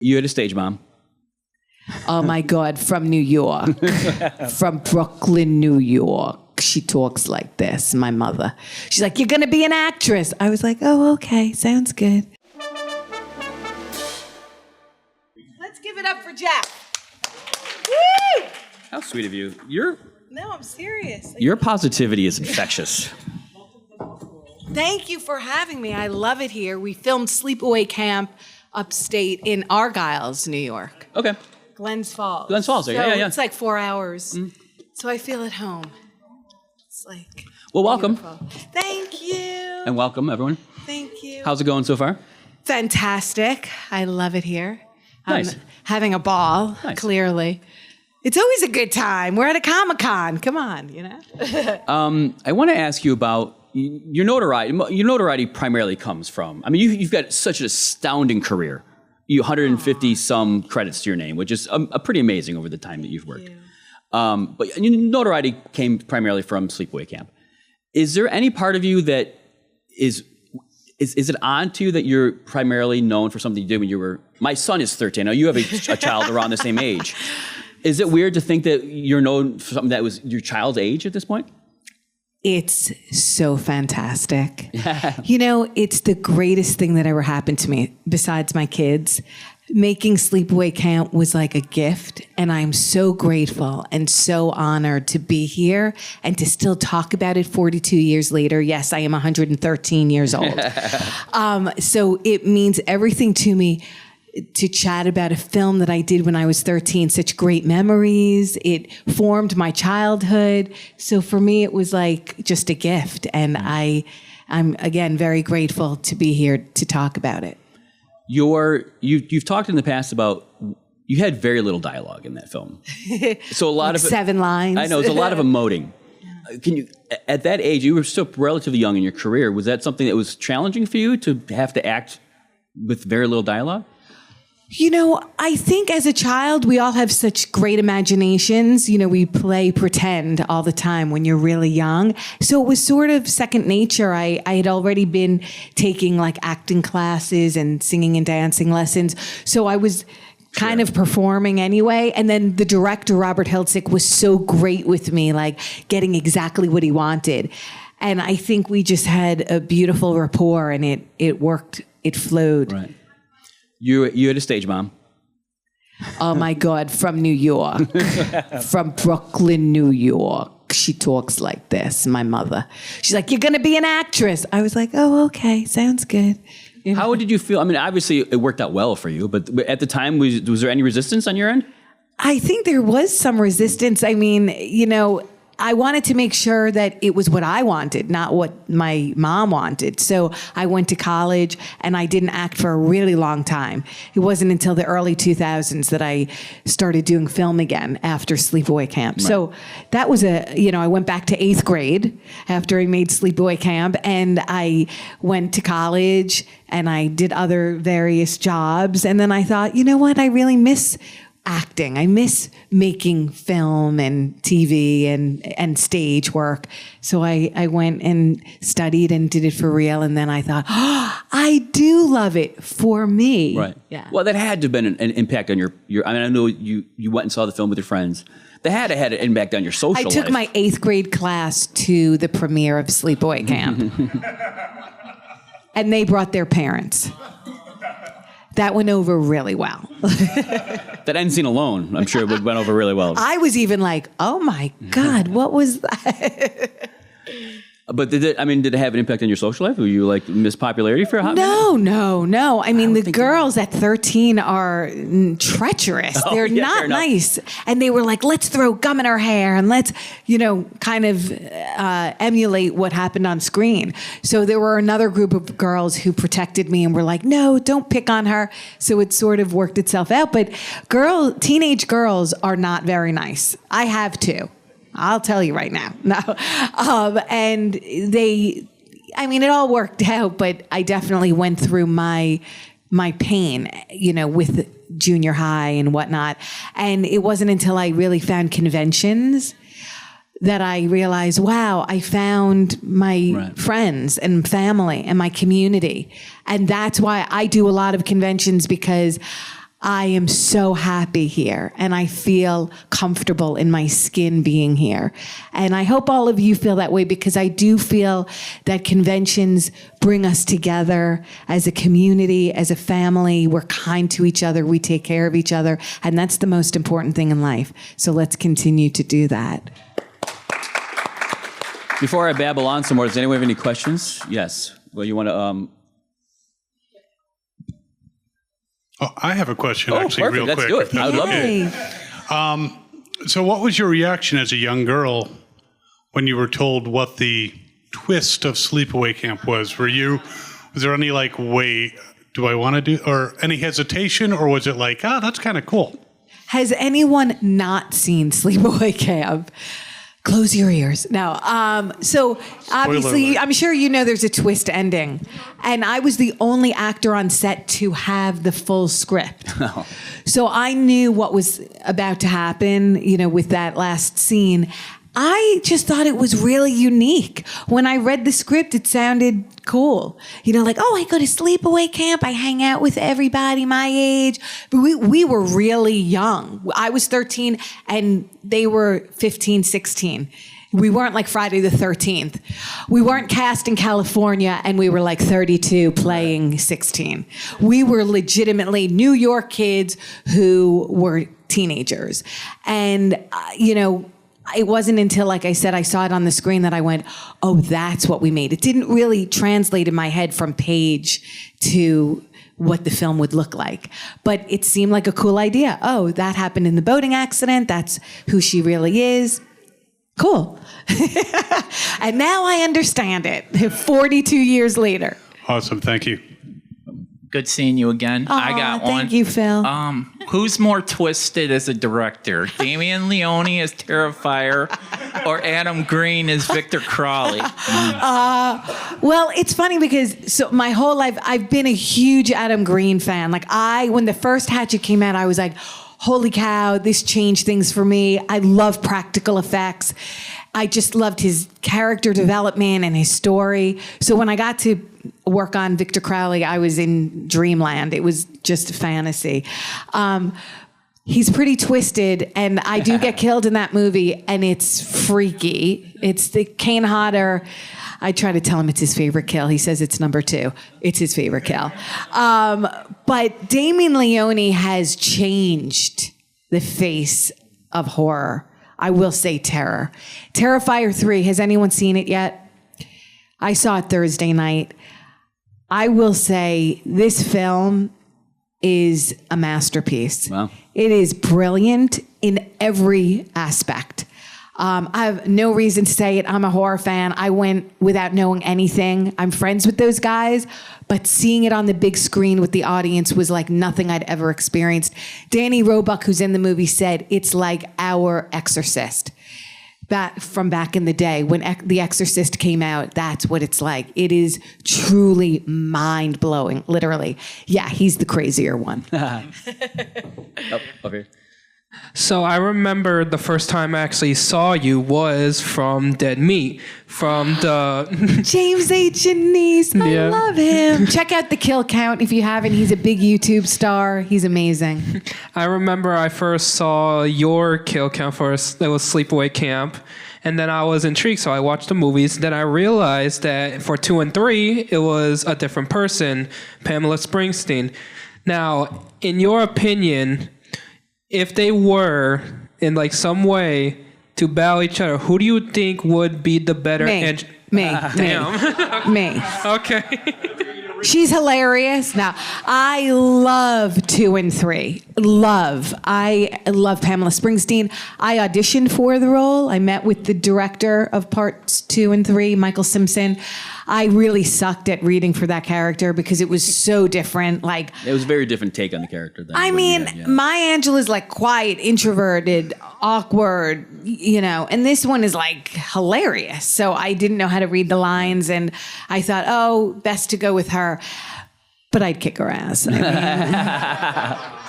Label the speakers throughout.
Speaker 1: You had a stage mom.
Speaker 2: Oh my God, from New York, from Brooklyn, New York. She talks like this, my mother. She's like, you're going to be an actress. I was like, oh, okay, sounds good. Let's give it up for Jeff. Woo!
Speaker 1: How sweet of you.
Speaker 2: No, I'm serious.
Speaker 1: Your positivity is infectious.
Speaker 2: Thank you for having me. I love it here. We filmed Sleepaway Camp upstate in Argyles, New York.
Speaker 1: Okay.
Speaker 2: Glens Falls.
Speaker 1: Glens Falls,
Speaker 2: so
Speaker 1: yeah.
Speaker 2: It's like 4 hours. So I feel at home. It's like
Speaker 1: Well, welcome.
Speaker 2: beautiful. Thank you.
Speaker 1: And welcome, everyone.
Speaker 2: Thank you.
Speaker 1: How's it going so far?
Speaker 2: Fantastic. I love it here.
Speaker 1: Nice.
Speaker 2: I'm having a ball,
Speaker 1: Nice.
Speaker 2: Clearly. It's always a good time. We're at a Comic-Con. Come on, you know?
Speaker 1: I want to ask you about your notoriety. Your notoriety primarily comes from, I mean, you've got such an astounding career. 150 some credits to your name, which is pretty amazing over the time that you've worked. But your notoriety came primarily from Sleepaway Camp. Is there any part of you that is it on to you that you're primarily known for something you did when you were, my son is 13. Now you have a child around the same age. Is it weird to think that you're known for something that was your child's age at this point?
Speaker 2: It's so fantastic. You know, it's the greatest thing that ever happened to me, besides my kids. Making Sleepaway Camp was like a gift, and I'm so grateful and so honored to be here and to still talk about it 42 years later. Yes, I am 113 years old. So it means everything to me to chat about a film that I did when I was 13. Such great memories. It formed my childhood. So for me, it was like just a gift. And I'm again, very grateful to be here to talk about it.
Speaker 1: You've talked in the past about, you had very little dialogue in that film. So a lot
Speaker 2: like
Speaker 1: of it,
Speaker 2: 7 lines.
Speaker 1: I know, it's a lot of emoting. Can you, at that age, you were still relatively young in your career. Was that something that was challenging for you to have to act with very little dialogue?
Speaker 2: You know, I think as a child, we all have such great imaginations. You know, we play pretend all the time when you're really young. So it was sort of second nature. I had already been taking like acting classes and singing and dancing lessons. So I was kind of performing anyway. And then the director, Robert Hiltzik, was so great with me, like getting exactly what he wanted. And I think we just had a beautiful rapport, and it worked. It flowed.
Speaker 1: Right. You had a stage mom.
Speaker 2: Oh my God, from New York, from Brooklyn, New York. She talks like this, my mother. She's like, you're going to be an actress. I was like, oh, okay, sounds good. You know?
Speaker 1: How did you feel? I mean, obviously it worked out well for you, but at the time, was there any resistance on your end?
Speaker 2: I think there was some resistance. I mean, you know, I wanted to make sure that it was what I wanted, not what my mom wanted. So I went to college and I didn't act for a really long time. It wasn't until the early 2000s that I started doing film again after Sleepaway Camp. Right. So that was I went back to 8th grade after I made Sleepaway Camp, and I went to college and I did other various jobs. And then I thought, you know what? I really miss acting. I miss making film and TV and stage work. So I went and studied and did it for real. And then I thought, oh, I do love it for me.
Speaker 1: Right.
Speaker 2: Yeah.
Speaker 1: Well, that had to have been an impact on your I mean, I know you went and saw the film with your friends. That had to have had an impact on your social life.
Speaker 2: I took my 8th grade class to the premiere of Sleepaway Camp. And they brought their parents. That went over really well.
Speaker 1: That end scene alone, I'm sure it went over really well.
Speaker 2: I was even like, oh my God, what was that?
Speaker 1: But did it have an impact on your social life? Were you like miss popularity for a hot minute?
Speaker 2: No. I mean, the girls at 13 are treacherous. They're not nice. And they were like, let's throw gum in our hair and let's, kind of emulate what happened on screen. So there were another group of girls who protected me and were like, no, don't pick on her. So it sort of worked itself out. But teenage girls are not very nice. I have two. I'll tell you right now. No. And it all worked out, but I definitely went through my pain, with junior high and whatnot. And it wasn't until I really found conventions that I realized, wow, I found my friends and family and my community. And that's why I do a lot of conventions, because I am so happy here and I feel comfortable in my skin being here. And I hope all of you feel that way, because I do feel that conventions bring us together as a community, as a family. We're kind to each other. We take care of each other. And that's the most important thing in life. So let's continue to do that.
Speaker 1: Before I babble on some more, does anyone have any questions? Yes. Well, you want to...
Speaker 3: Oh, I have a question, actually,
Speaker 1: perfect.
Speaker 3: real
Speaker 1: Let's
Speaker 3: quick.
Speaker 1: do it. I would love
Speaker 3: it. So what was your reaction as a young girl when you were told what the twist of Sleepaway Camp was? Was there any like, wait, do I want to do, or any hesitation, or was it like, that's kind of cool?
Speaker 2: Has anyone not seen Sleepaway Camp? Close your ears. No. So obviously, I'm sure you know there's a twist ending. And I was the only actor on set to have the full script.
Speaker 1: Oh.
Speaker 2: So I knew what was about to happen, with that last scene. I just thought it was really unique. When I read the script, it sounded cool. Like, I go to sleepaway camp. I hang out with everybody my age. But we were really young. I was 13 and they were 15, 16. We weren't like Friday the 13th. We weren't cast in California and we were like 32 playing 16. We were legitimately New York kids who were teenagers. And, it wasn't until, like I said, I saw it on the screen that I went, oh, that's what we made. It didn't really translate in my head from page to what the film would look like. But it seemed like a cool idea. Oh, that happened in the boating accident. That's who she really is. Cool. And now I understand it 42 years later.
Speaker 3: Awesome. Thank you.
Speaker 4: Good seeing you again. I got one.
Speaker 2: Thank you, Phil.
Speaker 4: Who's more twisted as a director? Damien Leone as Terrifier or Adam Green as Victor Crowley?
Speaker 2: Well, it's funny because my whole life I've been a huge Adam Green fan. Like when the first Hatchet came out, I was like, holy cow, this changed things for me. I love practical effects. I just loved his character development and his story. So when I got to work on Victor Crowley, I was in dreamland. It was just a fantasy. He's pretty twisted, and I do get killed in that movie, and it's freaky. It's the Kane Hodder. I try to tell him it's his favorite kill. He says it's number 2. It's his favorite kill. But Damien Leone has changed the face of horror. I will say terror. Terrifier 3, has anyone seen it yet? I saw it Thursday night. I will say this film is a masterpiece.
Speaker 1: Wow.
Speaker 2: It is brilliant in every aspect. I have no reason to say it. I'm a horror fan. I went without knowing anything. I'm friends with those guys, but seeing it on the big screen with the audience was like nothing I'd ever experienced. Danny Roebuck, who's in the movie, said it's like our Exorcist. From back in the day when The Exorcist came out, that's what it's like. It is truly mind-blowing, literally. Yeah, he's the crazier one.
Speaker 1: Okay.
Speaker 5: So I remember the first time I actually saw you was from Dead Meat, from the...
Speaker 2: James H. Janice, I
Speaker 5: Yeah.
Speaker 2: love him. Check out the kill count if you haven't. He's a big YouTube star. He's amazing.
Speaker 5: I remember I first saw your kill count first. It was Sleepaway Camp. And then I was intrigued, so I watched the movies. Then I realized that for 2 and 3, it was a different person, Pamela Springsteen. Now, in your opinion, if they were in like some way to battle each other, who do you think would be the better?
Speaker 2: Me.
Speaker 5: Damn.
Speaker 2: Me.
Speaker 5: Okay.
Speaker 2: She's hilarious. Now, I love 2 and 3. I love Pamela Springsteen. I auditioned for the role. I met with the director of parts 2 and 3, Michael Simpson. I really sucked at reading for that character because it was so different. Like,
Speaker 1: It was a very different take on the character. Than
Speaker 2: I
Speaker 1: what
Speaker 2: mean,
Speaker 1: you had, yeah.
Speaker 2: Maya Angelou's like quiet, introverted, awkward, and this one is like hilarious. So I didn't know how to read the lines, and I thought, oh, best to go with her. But I'd kick her ass. I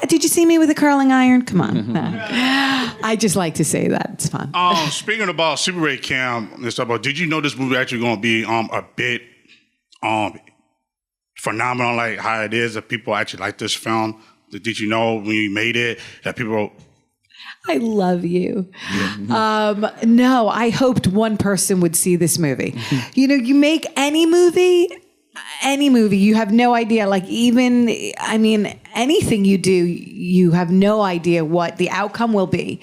Speaker 2: mean, did you see me with a curling iron? Come on. I just like to say that. It's fun.
Speaker 6: Speaking about Sleepaway Camp and stuff, did you know this movie actually going to be a bit phenomenal, like how it is, that people actually like this film? Did you know when you made it that people?
Speaker 2: I love you. No, I hoped one person would see this movie. You know, you make any movie, you have no idea. Like even, I mean, anything you do, you have no idea what the outcome will be.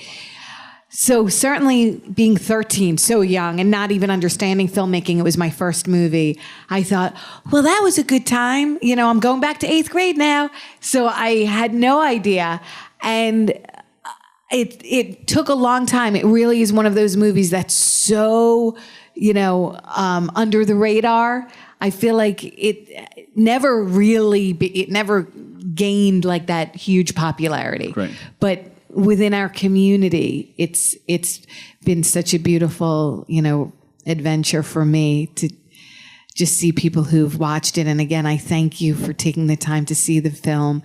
Speaker 2: So certainly being 13, so young, and not even understanding filmmaking, it was my first movie. I thought, well, that was a good time. You know, I'm going back to 8th grade now. So I had no idea. And it took a long time. It really is one of those movies that's so, you know, under the radar. I feel like it never gained like that huge popularity.
Speaker 1: Right.
Speaker 2: But within our community, it's been such a beautiful, you know, adventure for me to just see people who've watched it. And again, I thank you for taking the time to see the film.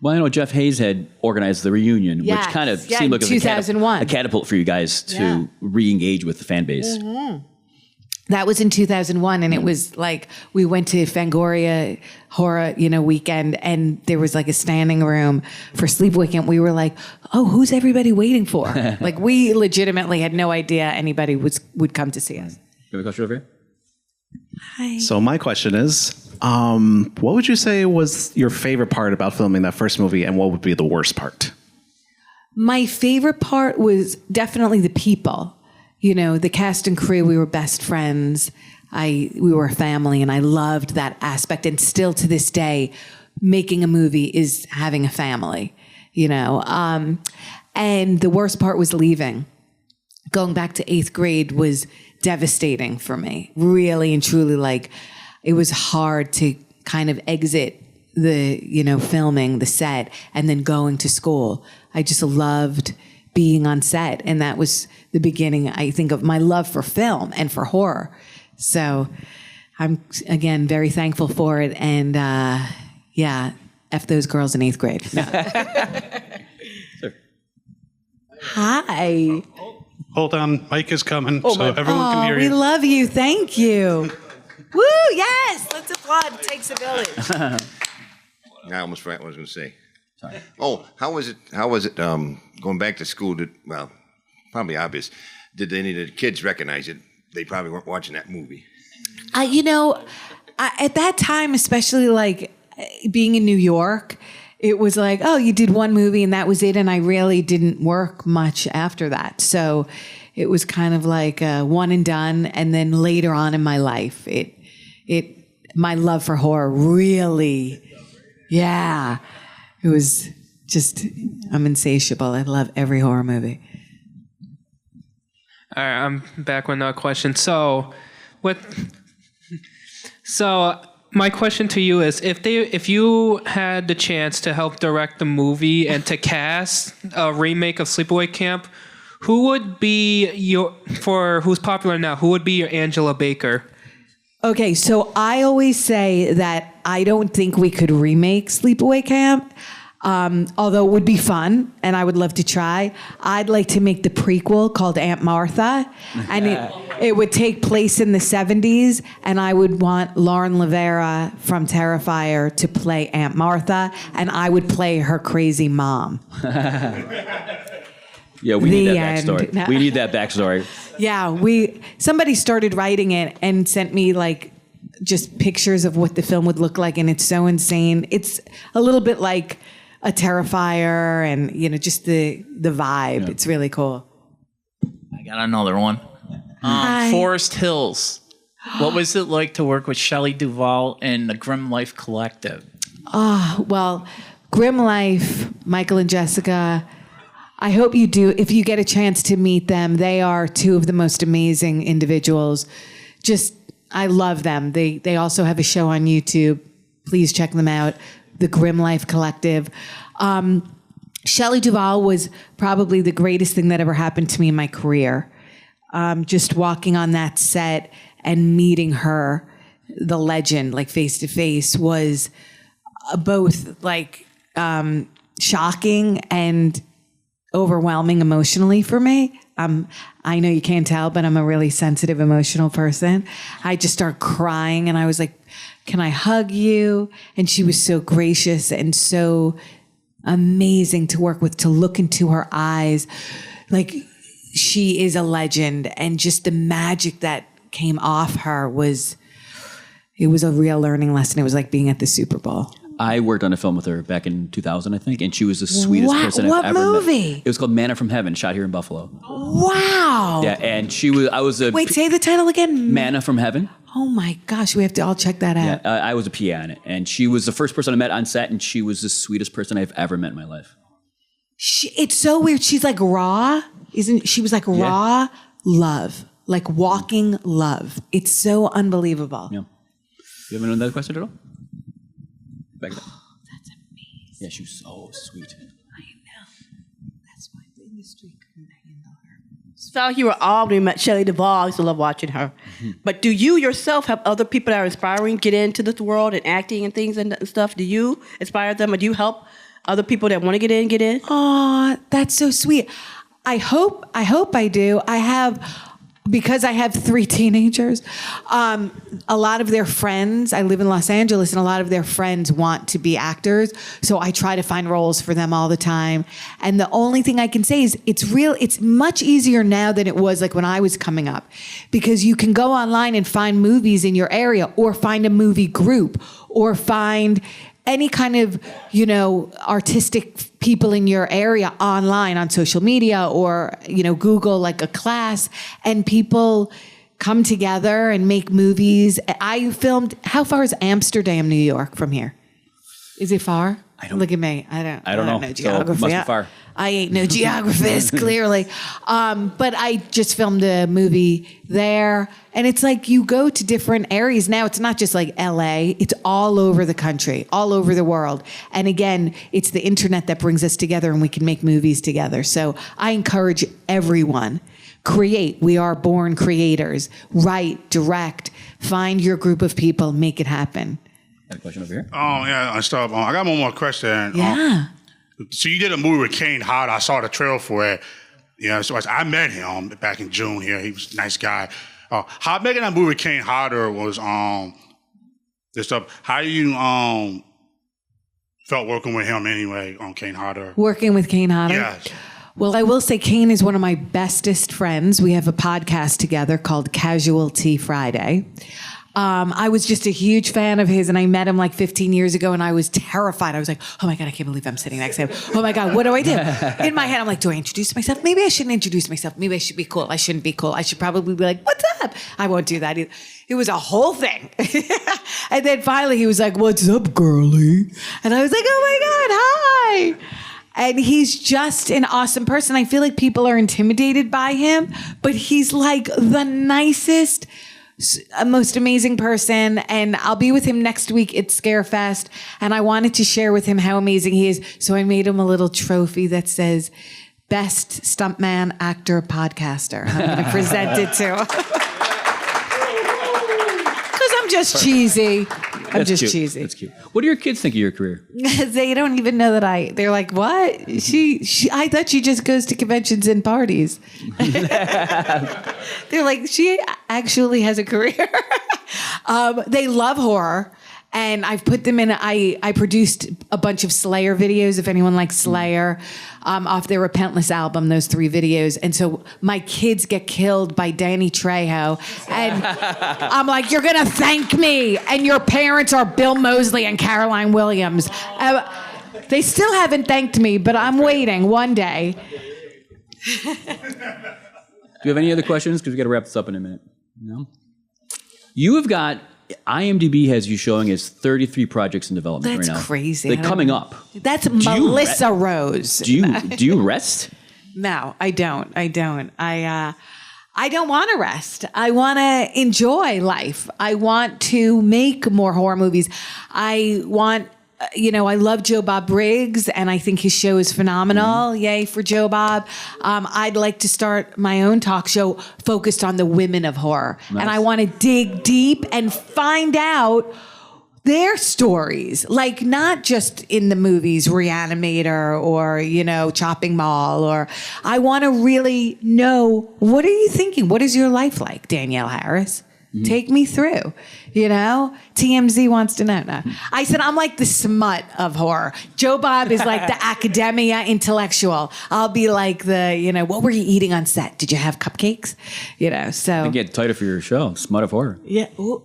Speaker 1: Well, I know Jeff Hayes had organized the reunion,
Speaker 2: Yes.
Speaker 1: which kind of
Speaker 2: Yeah,
Speaker 1: seemed like
Speaker 2: in
Speaker 1: it was
Speaker 2: 2001.
Speaker 1: a catapult for you guys to re-engage with the fan base.
Speaker 2: That was in 2001, and it was like we went to Fangoria horror, you know, weekend, and there was like a standing room for Sleepaway Camp. We were like, "Oh, who's everybody waiting for?" Like we legitimately had no idea anybody would come to see us.
Speaker 1: You have a question over here?
Speaker 2: Hi.
Speaker 7: So my question is, what would you say was your favorite part about filming that first movie, and what would be the worst part?
Speaker 2: My favorite part was definitely the people. You know, the cast and crew, we were best friends. We were a family, and I loved that aspect. And still to this day, making a movie is having a family, you know. And the worst part was leaving. Going back to 8th grade was devastating for me, really and truly. Like, it was hard to kind of exit the, you know, filming, the set, and then going to school. I just loved being on set, and that was the beginning, I think, of my love for film and for horror. So I'm, again, very thankful for it, and yeah, F those girls in 8th grade. No. Hi.
Speaker 3: Hold on, Mike is coming, so everyone can hear
Speaker 2: We
Speaker 3: you.
Speaker 2: love you. Thank you. Woo, yes. Let's applaud. It takes a village.
Speaker 8: I almost forgot what I was going to say. Sorry. Oh, how was it going back to school? Well, probably obvious. Did any of the kids recognize it? They probably weren't watching that movie.
Speaker 2: You know, at that time, especially like being in New York, it was like, oh, you did one movie and that was it. And I really didn't work much after that. So it was kind of like one and done. And then later on in my life, my love for horror really, yeah, it was just, I'm insatiable. I love every horror movie.
Speaker 5: All right, I'm back with another question. So my question to you is, if you had the chance to help direct the movie and to cast a remake of Sleepaway Camp, who would be who's popular now, who would be your Angela Baker?
Speaker 2: Okay, so I always say that I don't think we could remake Sleepaway Camp, although it would be fun, and I would love to try. I'd like to make the prequel called Aunt Martha, and it would take place in the 70s, and I would want Lauren Rivera from Terrifier to play Aunt Martha, and I would play her crazy mom.
Speaker 1: Yeah, we need that
Speaker 2: end.
Speaker 1: backstory.
Speaker 2: No.
Speaker 1: We need that backstory.
Speaker 2: Yeah, somebody started writing it and sent me like just pictures of what the film would look like, and it's so insane. It's a little bit like a Terrifier, and you know, just the vibe. Yeah. It's really cool.
Speaker 4: I got another one. Forest Hills. What was it like to work with Shelley Duvall and the Grim Life Collective?
Speaker 2: Oh, well, Grim Life, Michael and Jessica, I hope you do. If you get a chance to meet them, they are two of the most amazing individuals. Just, I love them. They also have a show on YouTube. Please check them out. The Grim Life Collective. Shelley Duvall was probably the greatest thing that ever happened to me in my career. Just walking on that set and meeting her, the legend, like face to face, was both like shocking and overwhelming emotionally for me. I know you can't tell, but I'm a really sensitive, emotional person. I just start crying, and I was like, can I hug you? And she was so gracious and so amazing to work with, to look into her eyes. Like, she is a legend, and just the magic that came off her it was a real learning lesson. It was like being at the Super Bowl.
Speaker 1: I worked on a film with her back in 2000, I think, and she was the sweetest person I've ever met.
Speaker 2: What movie?
Speaker 1: It was called Manna from Heaven, shot here in Buffalo.
Speaker 2: Wow.
Speaker 1: Yeah, and
Speaker 2: Wait, say the title again.
Speaker 1: Manna from Heaven.
Speaker 2: Oh my gosh, we have to all check that out.
Speaker 1: Yeah, I was a PA on it, and she was the first person I met on set, and she was the sweetest person I've ever met in my life.
Speaker 2: It's so weird. She's like raw, isn't she? Was like raw love, like walking love. It's so unbelievable.
Speaker 1: Yeah. You have another question at all? Back there.
Speaker 2: Oh, that's amazing.
Speaker 1: Yeah, she was so sweet.
Speaker 2: I know. That's why the industry couldn't handle her.
Speaker 9: So you were Albany, met Shelley Duvall. I used to love watching her. Mm-hmm. But do you yourself have other people that are inspiring get into this world and acting and things and stuff? Do you inspire them, or do you help other people that want to get in, get in?
Speaker 2: Oh, that's so sweet. I hope I do. Because I have 3 teenagers, a lot of their friends, I live in Los Angeles, and a lot of their friends want to be actors. So I try to find roles for them all the time. And the only thing I can say is it's much easier now than it was like when I was coming up, because you can go online and find movies in your area, or find a movie group, or find any kind of, artistic people in your area online on social media, or, Google like a class, and people come together and make movies. I filmed, how far is Amsterdam, New York from here? Is it far? Look at me. I don't know geography.
Speaker 1: So must be far.
Speaker 2: I ain't no geographist, clearly. But I just filmed a movie there. And it's like you go to different areas. Now it's not just like LA. It's all over the country, all over the world. And again, it's the internet that brings us together, and we can make movies together. So I encourage everyone, create. We are born creators. Write, direct, find your group of people, make it happen.
Speaker 1: Got a question over here?
Speaker 6: Yeah, I got one more question.
Speaker 2: Yeah.
Speaker 6: So you did a movie with Kane Hodder. I saw the trailer for it. Yeah, so I met him back in June here. He was a nice guy. How making that movie with Kane Hodder was this stuff. How you felt working with him anyway on Kane Hodder?
Speaker 2: Working with Kane Hodder?
Speaker 6: Yes.
Speaker 2: Well, I will say Kane is one of my bestest friends. We have a podcast together called Casualty Friday. I was just a huge fan of his, and I met him like 15 years ago, and I was terrified. I was like, oh my God, I can't believe I'm sitting next to him. Oh my God, what do I do? In my head, I'm like, do I introduce myself? Maybe I shouldn't introduce myself. Maybe I should be cool. I shouldn't be cool. I should probably be like, what's up? I won't do that either. It was a whole thing. And then finally he was like, what's up, girly? And I was like, oh my God, hi. And he's just an awesome person. I feel like people are intimidated by him, but he's like the nicest, most amazing person. And I'll be with him next week at Scarefest. And I wanted to share with him how amazing he is. So I made him a little trophy that says, Best Stuntman, Actor, Podcaster. I'm going to present it to him. Because I'm just cheesy. I'm just
Speaker 1: cute.
Speaker 2: cheesy.
Speaker 1: That's cute. What do your kids think of your career?
Speaker 2: They don't even know that they're like, what? I thought she just goes to conventions and parties. They're like, she actually has a career. They love horror. And I've put them in, I produced a bunch of Slayer videos, if anyone likes Slayer, off their Repentless album, those 3 videos. And so my kids get killed by Danny Trejo. And I'm like, you're going to thank me. And your parents are Bill Moseley and Caroline Williams. They still haven't thanked me, but I'm waiting one day.
Speaker 1: Do you have any other questions? Because we got to wrap this up in a minute. No? You have got... IMDb has you showing as 33 projects in development right now.
Speaker 2: That's crazy.
Speaker 1: They're coming up.
Speaker 2: That's Melissa Rose.
Speaker 1: Do you rest?
Speaker 2: No, I don't. I don't want to rest. I want to enjoy life. I want to make more horror movies. I want, I love Joe Bob Briggs, and I think his show is phenomenal. Yay for Joe Bob. I'd like to start my own talk show focused on the women of horror. Nice. And I want to dig deep and find out their stories, like not just in the movies, Reanimator or, Chopping Mall, or I want to really know, what are you thinking? What is your life like, Danielle Harris? Mm-hmm. Take me through, TMZ wants to know. No. I said, I'm like the smut of horror. Joe Bob is like the academia intellectual. I'll be like the, what were you eating on set? Did you have cupcakes? So.
Speaker 1: I get tighter for your show, Smut of Horror.
Speaker 2: Yeah. Ooh.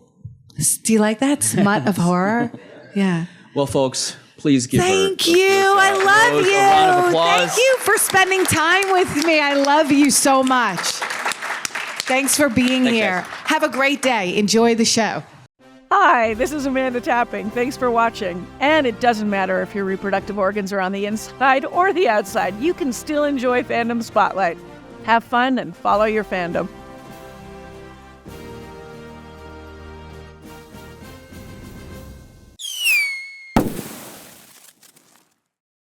Speaker 2: Do you like that? Smut of horror? Yeah.
Speaker 1: Well, folks, please give
Speaker 2: Thank you. I love
Speaker 1: Rose
Speaker 2: you.
Speaker 1: a round of applause.
Speaker 2: Thank you for spending time with me. I love you so much. Thanks for being here.
Speaker 1: Guys.
Speaker 2: Have a great day. Enjoy the show.
Speaker 10: Hi, this is Amanda Tapping. Thanks for watching. And it doesn't matter if your reproductive organs are on the inside or the outside. You can still enjoy Fandom Spotlight. Have fun and follow your fandom.